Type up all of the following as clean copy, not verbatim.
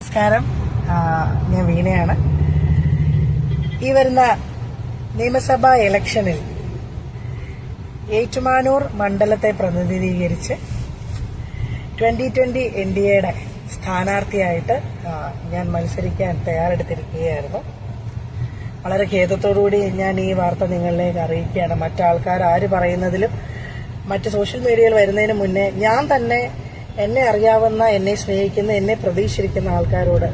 നമസ്കാരം, ഞാൻ വീണയാണ്. ഈ വരുന്ന നിയമസഭാ ഇലക്ഷനിൽ ഏറ്റുമാനൂർ മണ്ഡലത്തെ പ്രതിനിധീകരിച്ച് 2020 NDAയുടെ സ്ഥാനാർത്ഥിയായിട്ട് ഞാൻ മത്സരിക്കാൻ തയ്യാറെടുത്തിരിക്കുകയായിരുന്നു. വളരെ ഖേദത്തോടുകൂടി ഞാൻ ഈ വാർത്ത നിങ്ങളിലേക്ക് അറിയിക്കുകയാണ്. മറ്റാൾക്കാർ ആര് പറയുന്നതിലും മറ്റ് സോഷ്യൽ മീഡിയയിൽ വരുന്നതിന് മുന്നേ ഞാൻ തന്നെ എന്നെ അറിയാവുന്ന, എന്നെ സ്നേഹിക്കുന്ന, എന്നെ പ്രതീക്ഷിച്ചിരിക്കുന്ന ആൾക്കാരോട്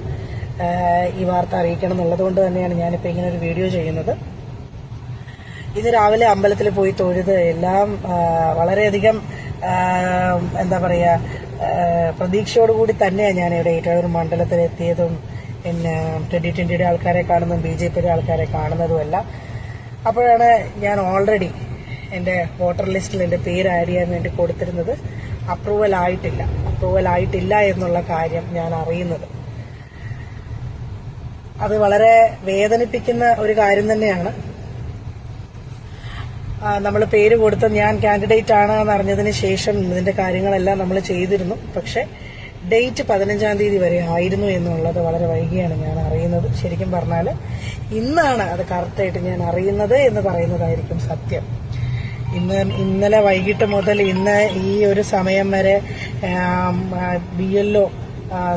ഈ വാർത്ത അറിയിക്കണം എന്നുള്ളതുകൊണ്ട് തന്നെയാണ് ഞാനിപ്പോൾ ഇങ്ങനെ ഒരു വീഡിയോ ചെയ്യുന്നത്. ഇന്ന് രാവിലെ അമ്പലത്തിൽ പോയി തൊഴുത് എല്ലാം വളരെയധികം പ്രതീക്ഷയോടുകൂടി തന്നെയാണ് ഞാൻ ഇവിടെ ഏറ്റുമാനൂർ മണ്ഡലത്തിൽ എത്തിയതും പിന്നെ 2020 ആൾക്കാരെ കാണുന്നതും BJP ആൾക്കാരെ കാണുന്നതുമെല്ലാം. അപ്പോഴാണ് ഞാൻ ഓൾറെഡി എൻ്റെ വോട്ടർ ലിസ്റ്റിൽ എൻ്റെ പേര് ആഡ് ചെയ്യാൻ വേണ്ടി കൊടുത്തിരുന്നത് അപ്രൂവൽ ആയിട്ടില്ല എന്നുള്ള കാര്യം ഞാൻ അറിയുന്നത്. അത് വളരെ വേദനിപ്പിക്കുന്ന ഒരു കാര്യം തന്നെയാണ്. നമ്മൾ പേര് കൊടുത്ത് ഞാൻ കാൻഡിഡേറ്റ് ആണ് എന്നറിഞ്ഞതിന് ശേഷം ഇതിന്റെ കാര്യങ്ങളെല്ലാം നമ്മൾ ചെയ്തിരുന്നു. പക്ഷെ ഡേറ്റ് 15-ാം തീയതി വരെ ആയിരുന്നു എന്നുള്ളത് വളരെ വൈകിയാണ് ഞാൻ അറിയുന്നത്. ശരിക്കും പറഞ്ഞാൽ ഇന്നാണ് അത് കറക്റ്റായിട്ട് ഞാൻ അറിയുന്നത് എന്ന് പറയുന്നതായിരിക്കും സത്യം. ഇന്നലെ വൈകിട്ട് മുതൽ ഇന്ന് ഈ ഒരു സമയം വരെ BLO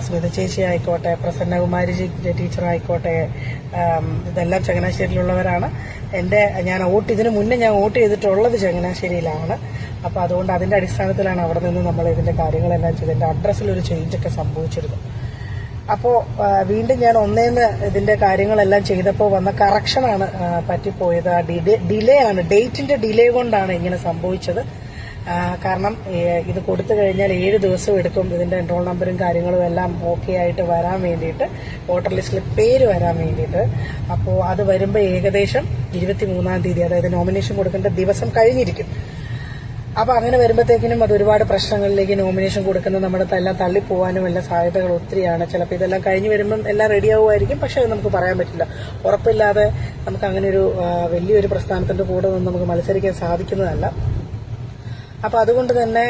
സ്മിത ചേച്ചി ആയിക്കോട്ടെ, പ്രസന്നകുമാരി ടീച്ചർ ആയിക്കോട്ടെ, ഇതെല്ലാം ചങ്ങനാശ്ശേരിയിലുള്ളവരാണ്. ഇതിനു മുന്നേ ഞാൻ വോട്ട് ചെയ്തിട്ടുള്ളത് ചങ്ങനാശ്ശേരിയിലാണ്. അപ്പൊ അതുകൊണ്ട് അതിന്റെ അടിസ്ഥാനത്തിലാണ് അവിടെ നിന്ന് നമ്മൾ ഇതിന്റെ കാര്യങ്ങളെല്ലാം ചെയ്ത് എന്റെ അഡ്രസ്സിൽ ഒരു ചേഞ്ചൊക്കെ സംഭവിച്ചിരുന്നു. അപ്പോ വീണ്ടും ഞാൻ ഒന്നേന്ന് ഇതിന്റെ കാര്യങ്ങളെല്ലാം ചെയ്തപ്പോൾ വന്ന കറക്ഷനാണ് പറ്റിപ്പോയത്. ഡിലേ ആണ്, ഡേറ്റിന്റെ ഡിലേ കൊണ്ടാണ് ഇങ്ങനെ സംഭവിച്ചത്. കാരണം ഇത് കൊടുത്തു കഴിഞ്ഞാൽ 7 ദിവസം എടുക്കും ഇതിന്റെ എൻറോൾ നമ്പറും കാര്യങ്ങളും എല്ലാം ഓക്കെ ആയിട്ട് വരാൻ വേണ്ടിയിട്ട്, വോട്ടർ ലിസ്റ്റിൽ പേര് വരാൻ വേണ്ടിയിട്ട്. അപ്പോൾ അത് വരുമ്പോൾ ഏകദേശം 23-ാം തീയതി, അതായത് നോമിനേഷൻ കൊടുക്കേണ്ട ദിവസം കഴിഞ്ഞിരിക്കും. അപ്പൊ അങ്ങനെ വരുമ്പോഴത്തേക്കിനും അത് ഒരുപാട് പ്രശ്നങ്ങളിലേക്ക്, നോമിനേഷൻ കൊടുക്കുന്നത് നമ്മുടെ എല്ലാം തള്ളിപ്പോവാനും എല്ലാ സാധ്യതകൾ ഒത്തിരിയാണ്. ചിലപ്പോൾ ഇതെല്ലാം കഴിഞ്ഞ് വരുമ്പം എല്ലാം റെഡിയാവുമായിരിക്കും. പക്ഷെ അത് നമുക്ക് പറയാൻ പറ്റില്ല. ഉറപ്പില്ലാതെ നമുക്ക് അങ്ങനെ ഒരു വലിയൊരു പ്രസ്ഥാനത്തിന്റെ കൂടെ നിന്ന് നമുക്ക് മത്സരിക്കാൻ സാധിക്കുന്നതല്ല. അപ്പൊ അതുകൊണ്ട് തന്നെ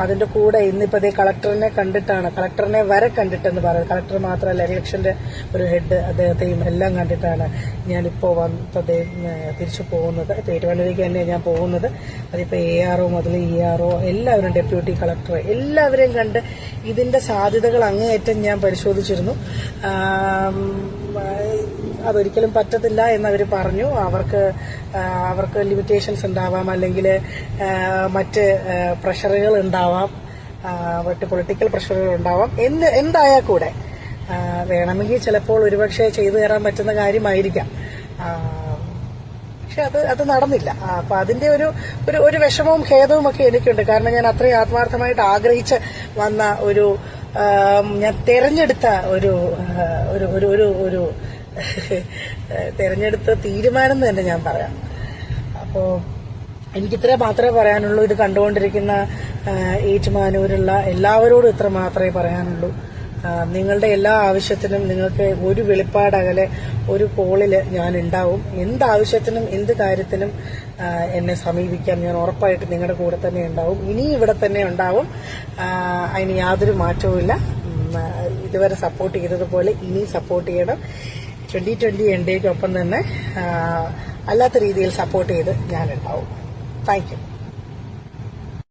അതിന്റെ കൂടെ ഇന്നിപ്പോ കളക്ടറിനെ വരെ കണ്ടിട്ടെന്ന് പറയുന്നത്. കളക്ടർ മാത്രമല്ല, ഇലക്ഷന്റെ ഒരു ഹെഡ്, അദ്ദേഹത്തെയും എല്ലാം കണ്ടിട്ടാണ് ഞാനിപ്പോ തിരിച്ചു പോകുന്നത്. ഇപ്പൊ ഏറ്റുമാനൂരേക്ക് തന്നെയാണ് ഞാൻ പോകുന്നത്. അതിപ്പോ ARO മുതൽ ERO എല്ലാവരും, ഡെപ്യൂട്ടി കളക്ടർ എല്ലാവരെയും കണ്ട് ഇതിന്റെ സാധ്യതകൾ അങ്ങേയറ്റം ഞാൻ പരിശോധിച്ചിരുന്നു. അതൊരിക്കലും പറ്റത്തില്ല എന്നവർ പറഞ്ഞു. അവർക്ക് ലിമിറ്റേഷൻസ് ഉണ്ടാവാം, അല്ലെങ്കിൽ മറ്റ് പ്രഷറുകൾ ഉണ്ടാവാം, മറ്റ് പൊളിറ്റിക്കൽ പ്രഷറുകൾ ഉണ്ടാവാം. എന്തായാൽ കൂടെ വേണമെങ്കിൽ ചിലപ്പോൾ ഒരുപക്ഷെ ചെയ്തു തരാൻ പറ്റുന്ന കാര്യമായിരിക്കാം. പക്ഷെ അത് നടന്നില്ല. അപ്പൊ അതിന്റെ ഒരു വിഷമവും ഖേദവും ഒക്കെ എനിക്കുണ്ട്. കാരണം ഞാൻ അത്രയും ആത്മാർത്ഥമായിട്ട് ആഗ്രഹിച്ച് വന്ന ഞാൻ തെരഞ്ഞെടുത്ത ഒരു തെരഞ്ഞെടുത്ത തീരുമാനം തന്നെ ഞാൻ പറയാം. അപ്പോ എനിക്കിത്ര മാത്രമേ പറയാനുള്ളൂ. ഇത് കണ്ടുകൊണ്ടിരിക്കുന്ന ഏറ്റുമാനൂരുള്ള എല്ലാവരോടും ഇത്ര മാത്രമേ പറയാനുള്ളൂ. നിങ്ങളുടെ എല്ലാ ആവശ്യത്തിനും നിങ്ങൾക്ക് ഒരു വെളിപ്പാടകലെ ഒരു കോളില് ഞാൻ ഉണ്ടാവും. എന്താവശ്യത്തിനും എന്ത് കാര്യത്തിനും എന്നെ സമീപിക്കാം. ഞാൻ ഉറപ്പായിട്ട് നിങ്ങളുടെ കൂടെ തന്നെ ഉണ്ടാവും. ഇനിയും ഇവിടെ തന്നെ ഉണ്ടാവും. അതിന് യാതൊരു മാറ്റവുമില്ല. ഇതുവരെ സപ്പോർട്ട് ചെയ്തതുപോലെ ഇനി സപ്പോർട്ട് ചെയ്യണം. 2020 NDAയ്ക്കൊപ്പം തന്നെ അല്ലാത്ത രീതിയിൽ സപ്പോർട്ട് ചെയ്ത് ഞാനുണ്ടാവും. Thank you.